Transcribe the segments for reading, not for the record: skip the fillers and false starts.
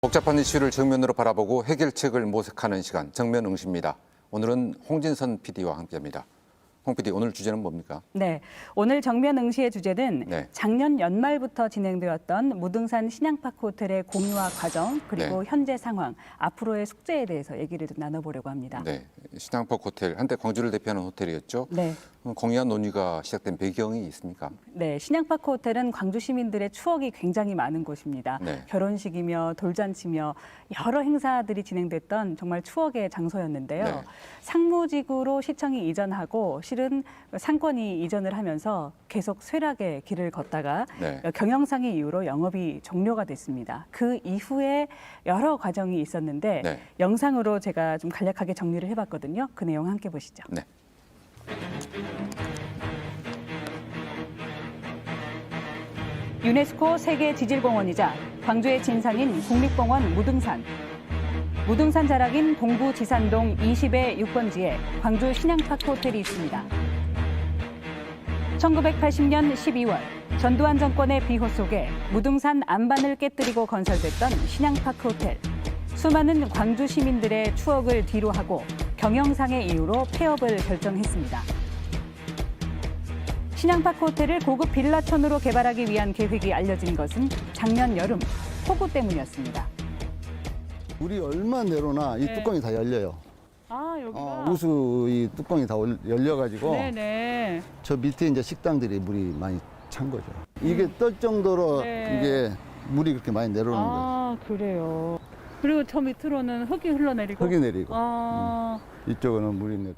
복잡한 이슈를 정면으로 바라보고 해결책을 모색하는 시간, 정면응시입니다. 오늘은 홍진선 PD와 함께합니다. 홍 PD, 오늘 주제는 뭡니까? 네, 오늘 정면응시의 주제는 네. 작년 연말부터 진행되었던 무등산 신양파크 호텔의 공유화 과정, 그리고 현재 상황, 앞으로의 숙제에 대해서 얘기를 좀 나눠보려고 합니다. 네, 신양파크 호텔, 한때 광주를 대표하는 호텔이었죠. 네. 공유화 논의가 시작된 배경이 있습니까? 네, 신양파크 호텔은 광주 시민들의 추억이 굉장히 많은 곳입니다. 네. 결혼식이며 돌잔치며 여러 행사들이 진행됐던 정말 추억의 장소였는데요. 네. 상무지구로 시청이 이전하고 실은 상권이 이전을 하면서 계속 쇠락의 길을 걷다가 네. 경영상의 이유로 영업이 종료가 됐습니다. 그 이후에 여러 과정이 있었는데 네. 영상으로 제가 좀 간략하게 정리를 해봤거든요. 그 내용 함께 보시죠. 네. 유네스코 세계 지질공원이자 광주의 진상인 국립공원 무등산. 무등산 자락인 동구 지산동 20의 6번지에 광주 신양파크 호텔이 있습니다. 1980년 12월 전두환 정권의 비호 속에 무등산 안반을 깨뜨리고 건설됐던 신양파크 호텔. 수많은 광주 시민들의 추억을 뒤로하고 경영상의 이유로 폐업을 결정했습니다. 신양파크 호텔을 고급 빌라촌으로 개발하기 위한 계획이 알려진 것은 작년 여름 폭우 때문이었습니다. 물이 얼마 내려오나 이 네. 뚜껑이 다 열려요. 아, 여기가. 우수 이 뚜껑이 다 열려가지고 네네. 저 밑에 이제 식당들이 물이 많이 찬 거죠. 이게 떨 정도로 네. 이게 물이 그렇게 많이 내려오는 거예요. 아, 그래요. 그리고 저 밑으로는 흙이 흘러내리고. 흙이 내리고 아, 이쪽은 물이 내려.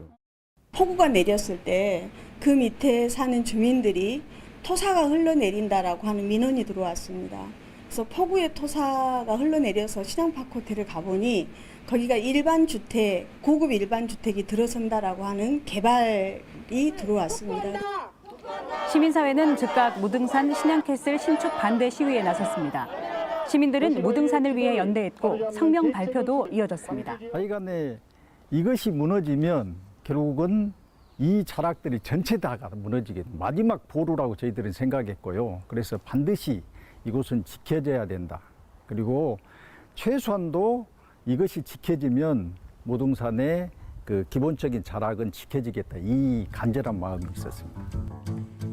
폭우가 내렸을 때 그 밑에 사는 주민들이 토사가 흘러내린다라고 하는 민원이 들어왔습니다. 그래서 폭우에 토사가 흘러내려서 신양파크 호텔을 가보니 거기가 일반 주택, 고급 일반 주택이 들어선다라고 하는 개발이 들어왔습니다. 시민사회는 즉각 무등산 신양캐슬 신축 반대 시위에 나섰습니다. 시민들은 무등산을 위해 연대했고 성명 발표도 이어졌습니다. 하여간에 이것이 무너지면 결국은 이 자락들이 전체 다가 무너지게 마지막 보루라고 저희들은 생각했고요. 그래서 반드시 이곳은 지켜져야 된다. 그리고 최소한도 이것이 지켜지면 무등산의 그 기본적인 자락은 지켜지겠다. 이 간절한 마음이 있었습니다.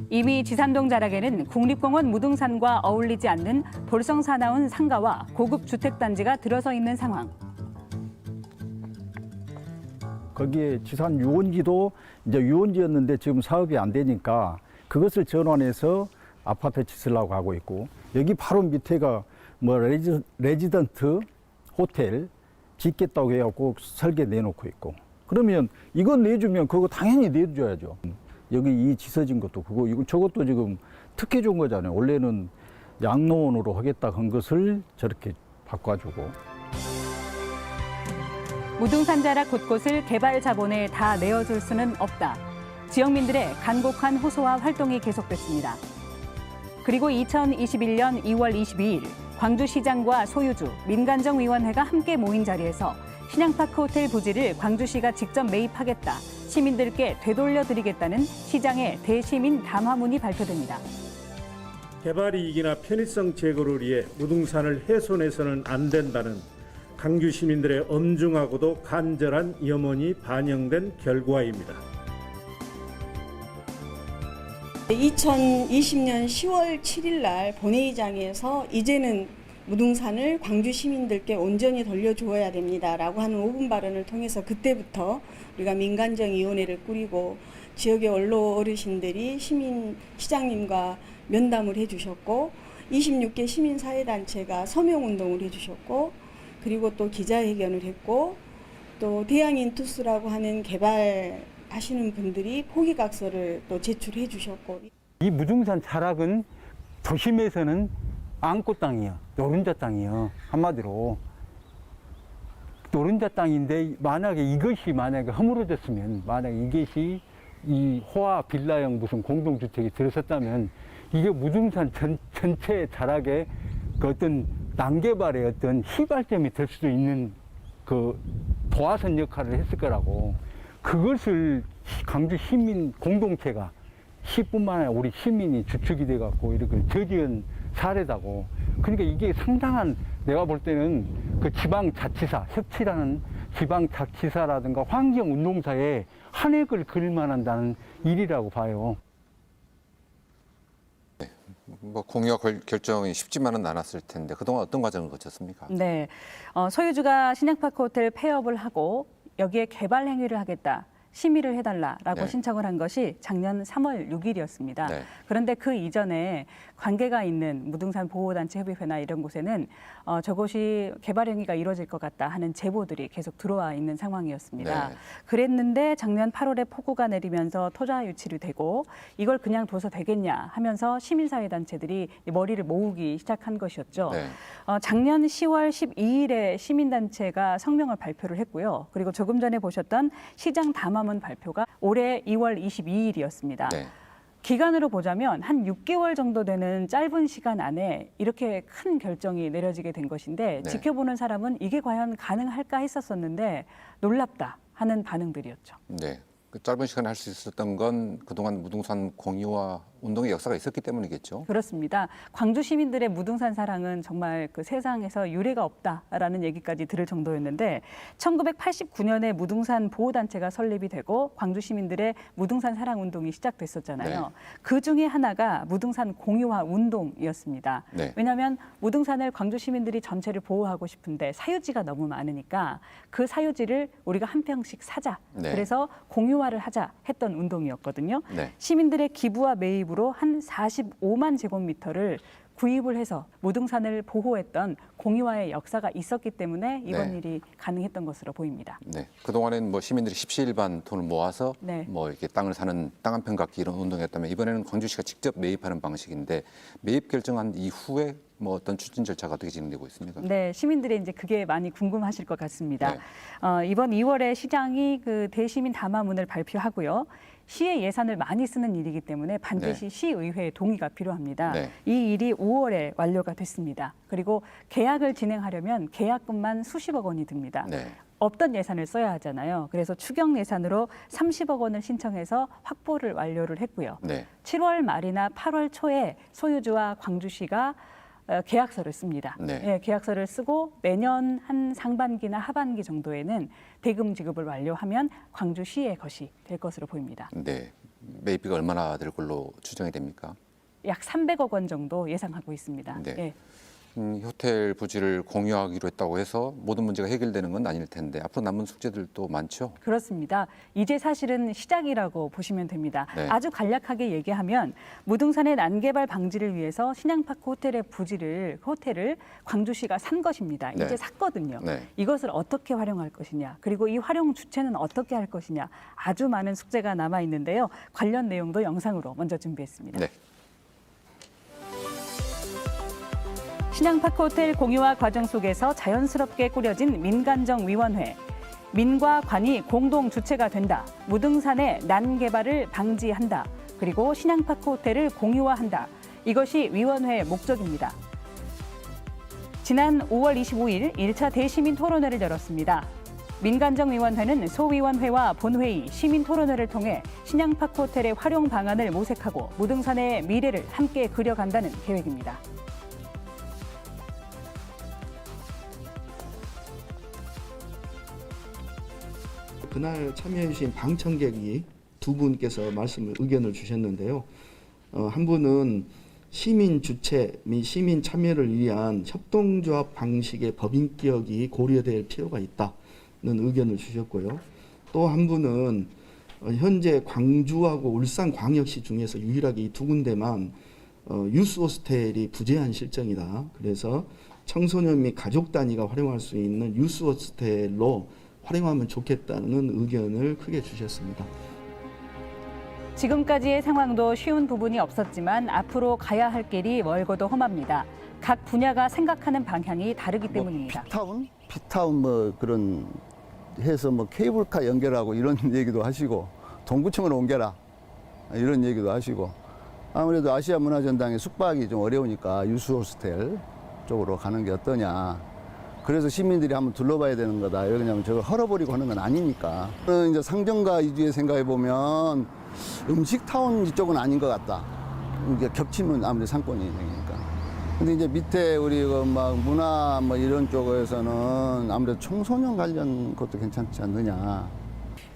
이미 지산동 자락에는 국립공원 무등산과 어울리지 않는 볼성 사나운 상가와 고급 주택단지가 들어서 있는 상황. 거기에 지산 유원지도 이제 유원지였는데 지금 사업이 안 되니까 그것을 전환해서 아파트 짓으려고 하고 있고, 여기 바로 밑에가 뭐 레지던트 호텔 짓겠다고 해갖고 설계 내놓고 있고, 그러면 이건 내주면 그거 당연히 내줘야죠. 여기 이 지서진 것도 그거 이거 저것도 지금 특혜 준 거잖아요. 원래는 양로원으로 하겠다 한 것을 저렇게 바꿔주고. 무등산 자락 곳곳을 개발 자본에 다 내어줄 수는 없다. 지역민들의 간곡한 호소와 활동이 계속됐습니다. 그리고 2021년 2월 22일 광주시장과 소유주, 민간정위원회가 함께 모인 자리에서 신양파크 호텔 부지를 광주시가 직접 매입하겠다, 시민들께 되돌려드리겠다는 시장의 대시민 담화문이 발표됩니다. 개발 이익이나 편의성 제고를 위해 무등산을 훼손해서는 안 된다는 광주 시민들의 엄중하고도 간절한 염원이 반영된 결과입니다. 2020년 10월 7일 날 본회의장에서 이제는 무등산을 광주 시민들께 온전히 돌려주어야 됩니다라고 하는 5분 발언을 통해서 그때부터 우리가 민간정위원회를 꾸리고 지역의 언론 어르신들이 시장님과 면담을 해주셨고 26개 시민사회단체가 서명운동을 해주셨고, 그리고 또 기자회견을 했고, 또 대양인투스라고 하는 개발하시는 분들이 포기각서를 또 제출해 주셨고. 이 무등산 자락은 도심에서는 안고 땅이야, 노른자 땅이야. 한마디로 노른자 땅인데 만약에 이것이 허물어졌으면, 만약에 이것이 이 호화 빌라형 무슨 공동주택이 들어섰다면 이게 무등산 전체 자락의 그 어떤 난개발의 어떤 시발점이 될 수도 있는 그 도화선 역할을 했을 거라고. 그것을 광주 시민 공동체가 시뿐만 아니라 우리 시민이 주축이 돼갖고 이렇게 저지은 사례다고 그러니까 이게 상당한 내가 볼 때는 그 지방자치사, 협치라는 지방자치사라든가 환경운동사에 한획을 그릴 만한다는 일이라고 봐요. 뭐 공유와 결정이 쉽지만은 않았을 텐데 그동안 어떤 과정을 거쳤습니까? 네, 소유주가 신양파크 호텔 폐업을 하고 여기에 개발 행위를 하겠다. 심의를 해달라라고 네. 신청을 한 것이 작년 3월 6일이었습니다. 네. 그런데 그 이전에 관계가 있는 무등산 보호단체 협의회나 이런 곳에는 저곳이 개발 행위가 이루어질 것 같다 하는 제보들이 계속 들어와 있는 상황이었습니다. 네. 그랬는데 작년 8월에 폭우가 내리면서 토자 유치를 되고 이걸 그냥 둬서 되겠냐 하면서 시민사회단체들이 머리를 모으기 시작한 것이었죠. 네. 작년 10월 12일에 시민단체가 성명을 발표를 했고요. 그리고 조금 전에 보셨던 시장 담화문 발표가 올해 2월 22일이었습니다. 네. 기간으로 보자면 한 6개월 정도 되는 짧은 시간 안에 이렇게 큰 결정이 내려지게 된 것인데 네. 지켜보는 사람은 이게 과연 가능할까 했었었는데 놀랍다 하는 반응들이었죠. 네. 그 짧은 시간에 할 수 있었던 건 그동안 무등산 공유와 운동의 역사가 있었기 때문이겠죠. 그렇습니다. 광주 시민들의 무등산 사랑은 정말 그 세상에서 유례가 없다라는 얘기까지 들을 정도였는데 1989년에 무등산 보호단체가 설립이 되고 광주 시민들의 무등산 사랑 운동이 시작됐었잖아요. 네. 그 중에 하나가 무등산 공유화 운동이었습니다. 네. 왜냐하면 무등산을 광주 시민들이 전체를 보호하고 싶은데 사유지가 너무 많으니까 그 사유지를 우리가 한 평씩 사자. 네. 그래서 공유화를 하자 했던 운동이었거든요. 네. 시민들의 기부와 매입으로 한 45만 제곱미터를 구입을 해서 무등산을 보호했던 공유화의 역사가 있었기 때문에 이번 네. 일이 가능했던 것으로 보입니다. 네. 그동안엔 뭐 시민들이 십시일반 돈을 모아서 네. 뭐 이렇게 땅을 사는 땅 한 편 갖기 이런 운동이었다면 이번에는 광주시가 직접 매입하는 방식인데 매입 결정한 이후에 뭐 어떤 추진 절차가 어떻게 진행되고 있습니까? 네, 시민들이 이제 그게 많이 궁금하실 것 같습니다. 네. 이번 2월에 시장이 그 대시민 담화문을 발표하고요. 시의 예산을 많이 쓰는 일이기 때문에 반드시 네. 시의회의 동의가 필요합니다. 네. 이 일이 5월에 완료가 됐습니다. 그리고 계약을 진행하려면 계약금만 수십억 원이 듭니다. 네. 없던 예산을 써야 하잖아요. 그래서 추경 예산으로 30억 원을 신청해서 확보를 완료를 했고요. 네. 7월 말이나 8월 초에 소유주와 광주시가 계약서를 씁니다. 네. 예, 계약서를 쓰고 내년 한 상반기나 하반기 정도에는 대금 지급을 완료하면 광주시의 것이 될 것으로 보입니다. 네. 매입비가 얼마나 될 걸로 추정이 됩니까? 약 300억 원 정도 예상하고 있습니다. 네. 예. 호텔 부지를 공유하기로 했다고 해서 모든 문제가 해결되는 건 아닐 텐데 앞으로 남은 숙제들도 많죠. 그렇습니다. 이제 사실은 시작이라고 보시면 됩니다. 네. 아주 간략하게 얘기하면 무등산의 난개발 방지를 위해서 신양파크 호텔의 호텔을 광주시가 산 것입니다. 네. 이제 샀거든요. 네. 이것을 어떻게 활용할 것이냐, 그리고 이 활용 주체는 어떻게 할 것이냐, 아주 많은 숙제가 남아 있는데요. 관련 내용도 영상으로 먼저 준비했습니다. 네. 신양파크 호텔 공유화 과정 속에서 자연스럽게 꾸려진 민간정위원회. 민과 관이 공동 주체가 된다. 무등산의 난개발을 방지한다. 그리고 신양파크 호텔을 공유화한다. 이것이 위원회의 목적입니다. 지난 5월 25일 1차 대시민 토론회를 열었습니다. 민간정위원회는 소위원회와 본회의, 시민토론회를 통해 신양파크 호텔의 활용 방안을 모색하고 무등산의 미래를 함께 그려간다는 계획입니다. 그날 참여해주신 방청객이 두 분께서 의견을 주셨는데요. 한 분은 시민 주체 및 시민 참여를 위한 협동조합 방식의 법인격이 고려될 필요가 있다는 의견을 주셨고요. 또 한 분은 현재 광주하고 울산광역시 중에서 유일하게 이 두 군데만 유스 호스텔이 부재한 실정이다. 그래서 청소년 및 가족 단위가 활용할 수 있는 유스 호스텔로 활용하면 좋겠다는 의견을 크게 주셨습니다. 지금까지의 상황도 쉬운 부분이 없었지만 앞으로 가야 할 길이 멀고도 험합니다. 각 분야가 생각하는 방향이 다르기 때문입니다. 피타운 뭐 그런 해서 뭐 케이블카 연결하고 이런 얘기도 하시고 동구청으로 옮겨라 이런 얘기도 하시고 아무래도 아시아 문화전당의 숙박이 좀 어려우니까 유스 호스텔 쪽으로 가는 게 어떠냐. 그래서 시민들이 한번 둘러봐야 되는 거다. 왜냐하면 저걸 헐어버리고 하는 건 아니니까. 이제 상정과 이주의 생각해 보면 음식타운 이쪽은 아닌 것 같다. 이게 겹치면 아무래도 상권이 되니까. 근데 이제 밑에 우리 그 막 문화 뭐 이런 쪽에서는 아무래도 청소년 관련 것도 괜찮지 않느냐.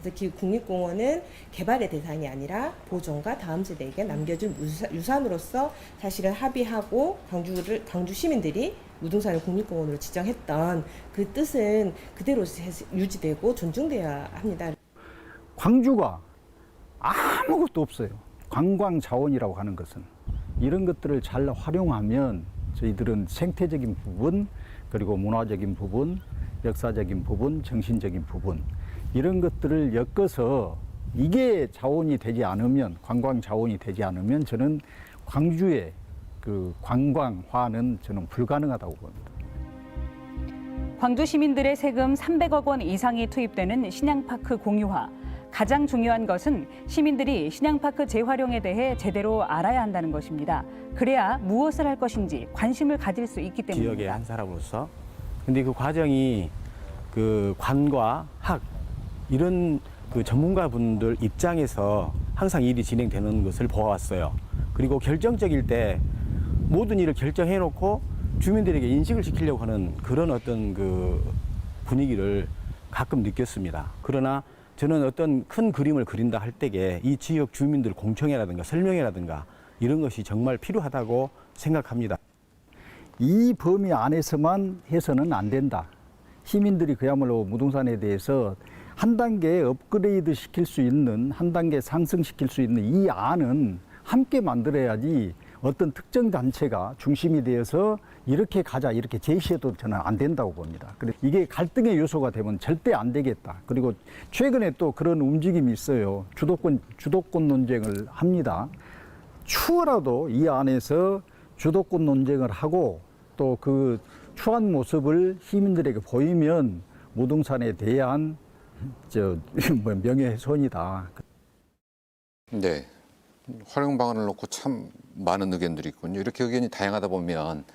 그래서 국립공원은 개발의 대상이 아니라 보존과 다음 세대에게 남겨줄 유산으로서 사실은 합의하고 광주 시민들이 무등산을 국립공원으로 지정했던 그 뜻은 그대로 유지되고 존중돼야 합니다. 광주가 아무것도 없어요. 관광 자원이라고 하는 것은 이런 것들을 잘 활용하면 저희들은 생태적인 부분, 그리고 문화적인 부분, 역사적인 부분, 정신적인 부분 이런 것들을 엮어서 이게 자원이 되지 않으면, 관광 자원이 되지 않으면 저는 광주의 그 관광화는 저는 불가능하다고 봅니다. 광주 시민들의 세금 300억 원 이상이 투입되는 신양파크 공유화. 가장 중요한 것은 시민들이 신양파크 재활용에 대해 제대로 알아야 한다는 것입니다. 그래야 무엇을 할 것인지 관심을 가질 수 있기 때문입니다. 지역의 한 사람으로서. 근데 그 과정이 그 관과 학 이런 그 전문가분들 입장에서 항상 일이 진행되는 것을 보아왔어요. 그리고 결정적일 때 모든 일을 결정해놓고 주민들에게 인식을 시키려고 하는 그런 어떤 그 분위기를 가끔 느꼈습니다. 그러나 저는 어떤 큰 그림을 그린다 할 때에 이 지역 주민들 공청회라든가 설명회라든가 이런 것이 정말 필요하다고 생각합니다. 이 범위 안에서만 해서는 안 된다. 시민들이 그야말로 무등산에 대해서 한 단계 업그레이드 시킬 수 있는, 한 단계 상승시킬 수 있는 이 안은 함께 만들어야지 어떤 특정 단체가 중심이 되어서 이렇게 가자 이렇게 제시해도 저는 안 된다고 봅니다. 그래서 이게 갈등의 요소가 되면 절대 안 되겠다. 그리고 최근에 또 그런 움직임이 있어요. 주도권 논쟁을 합니다. 추후라도 이 안에서 주도권 논쟁을 하고 또 그 추한 모습을 시민들에게 보이면 무등산에 대한 명예훼손이다. 네. 활용 방안을 놓고 참 많은 의견들이 있군요. 이렇게 의견이 다양하다 보면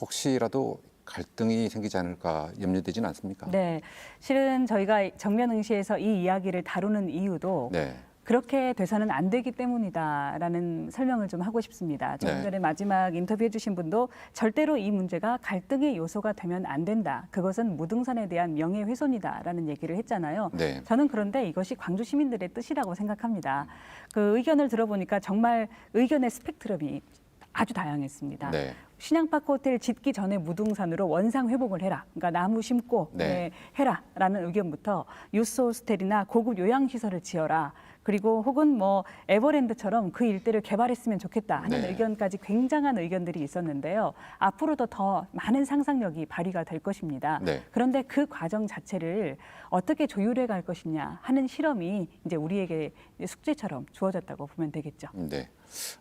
혹시라도 갈등이 생기지 않을까 염려되지는 않습니까? 네, 실은 저희가 정면응시에서 이 이야기를 다루는 이유도 네. 그렇게 돼서는 안 되기 때문이다라는 설명을 좀 하고 싶습니다. 조금 네. 전에 마지막 인터뷰해 주신 분도 절대로 이 문제가 갈등의 요소가 되면 안 된다. 그것은 무등산에 대한 명예훼손이다라는 얘기를 했잖아요. 네. 저는 그런데 이것이 광주 시민들의 뜻이라고 생각합니다. 그 의견을 들어보니까 정말 의견의 스펙트럼이 아주 다양했습니다. 네. 신양파크 호텔 짓기 전에 무등산으로 원상 회복을 해라. 그러니까 나무 심고 네. 해라라는 의견부터 유스 호스텔이나 고급 요양시설을 지어라. 그리고 혹은 뭐 에버랜드처럼 그 일대를 개발했으면 좋겠다 하는 네. 의견까지 굉장한 의견들이 있었는데요. 앞으로도 더 많은 상상력이 발휘가 될 것입니다. 네. 그런데 그 과정 자체를 어떻게 조율해 갈 것이냐 하는 실험이 이제 우리에게 숙제처럼 주어졌다고 보면 되겠죠. 네.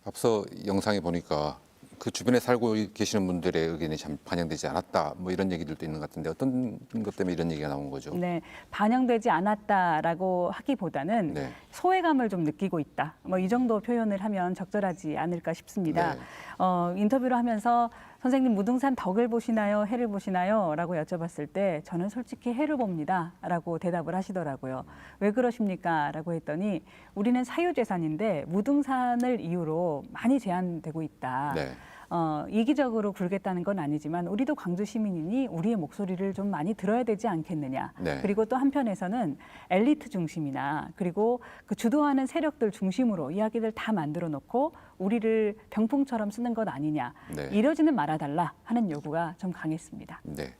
앞서 영상에 보니까 그 주변에 살고 계시는 분들의 의견이 참 반영되지 않았다. 뭐 이런 얘기들도 있는 것 같은데 어떤 것 때문에 이런 얘기가 나온 거죠? 네, 반영되지 않았다라고 하기보다는 네. 소외감을 좀 느끼고 있다. 뭐 이 정도 표현을 하면 적절하지 않을까 싶습니다. 네. 인터뷰를 하면서 선생님 무등산 덕을 보시나요? 해를 보시나요? 라고 여쭤봤을 때 저는 솔직히 해를 봅니다. 라고 대답을 하시더라고요. 왜 그러십니까? 라고 했더니 우리는 사유재산인데 무등산을 이유로 많이 제한되고 있다. 네. 이기적으로 굴겠다는 건 아니지만 우리도 광주 시민이니 우리의 목소리를 좀 많이 들어야 되지 않겠느냐. 네. 그리고 또 한편에서는 엘리트 중심이나 그리고 그 주도하는 세력들 중심으로 이야기를 다 만들어 놓고 우리를 병풍처럼 쓰는 것 아니냐. 네. 이러지는 말아달라 하는 요구가 좀 강했습니다. 네.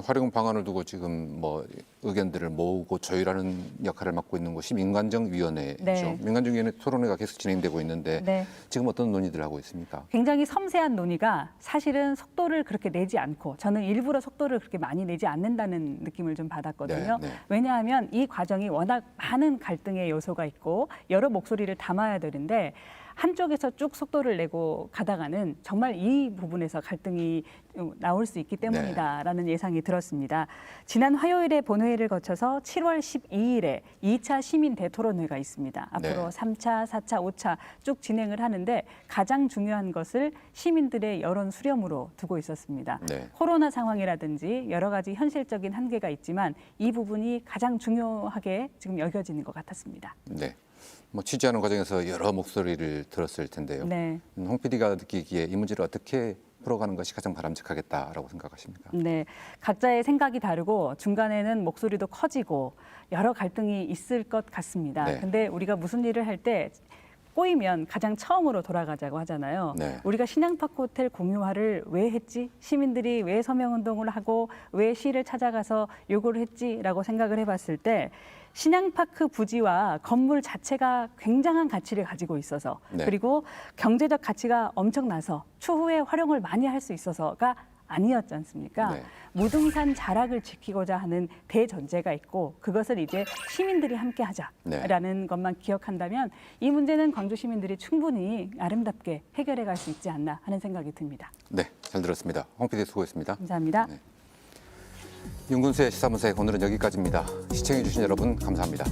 활용 방안을 두고 지금 뭐 의견들을 모으고 조율하는 역할을 맡고 있는 곳이 민관정위원회죠. 네. 민관정위원회 토론회가 계속 진행되고 있는데 네. 지금 어떤 논의들 하고 있습니까? 굉장히 섬세한 논의가 사실은 속도를 그렇게 내지 않고 저는 일부러 속도를 그렇게 많이 내지 않는다는 느낌을 좀 받았거든요. 네, 네. 왜냐하면 이 과정이 워낙 많은 갈등의 요소가 있고 여러 목소리를 담아야 되는데 한쪽에서 쭉 속도를 내고 가다가는 정말 이 부분에서 갈등이 나올 수 있기 때문이다라는 예상이 들었습니다. 지난 화요일에 본회의를 거쳐서 7월 12일에 2차 시민 대토론회가 있습니다. 앞으로 네. 3차, 4차, 5차 쭉 진행을 하는데 가장 중요한 것을 시민들의 여론 수렴으로 두고 있었습니다. 네. 코로나 상황이라든지 여러 가지 현실적인 한계가 있지만 이 부분이 가장 중요하게 지금 여겨지는 것 같았습니다. 네. 뭐 취재하는 과정에서 여러 목소리를 들었을 텐데요. 네. 홍 PD가 느끼기에 이 문제를 어떻게 풀어가는 것이 가장 바람직하겠다라고 생각하십니까? 네, 각자의 생각이 다르고 중간에는 목소리도 커지고 여러 갈등이 있을 것 같습니다. 네. 근데 우리가 무슨 일을 할 때 꼬이면 가장 처음으로 돌아가자고 하잖아요. 네. 우리가 신양파크 호텔 공유화를 왜 했지? 시민들이 왜 서명운동을 하고 왜 시를 찾아가서 요구를 했지라고 생각을 해봤을 때 신양파크 부지와 건물 자체가 굉장한 가치를 가지고 있어서 네. 그리고 경제적 가치가 엄청나서 추후에 활용을 많이 할 수 있어서가 아니었지 않습니까? 네. 무등산 자락을 지키고자 하는 대전제가 있고 그것을 이제 시민들이 함께 하자라는 네. 것만 기억한다면 이 문제는 광주 시민들이 충분히 아름답게 해결해 갈 수 있지 않나 하는 생각이 듭니다. 네, 잘 들었습니다. 홍 PD 수고했습니다. 감사합니다. 네. 윤근수의 시사분석 오늘은 여기까지입니다. 시청해 주신 여러분 감사합니다.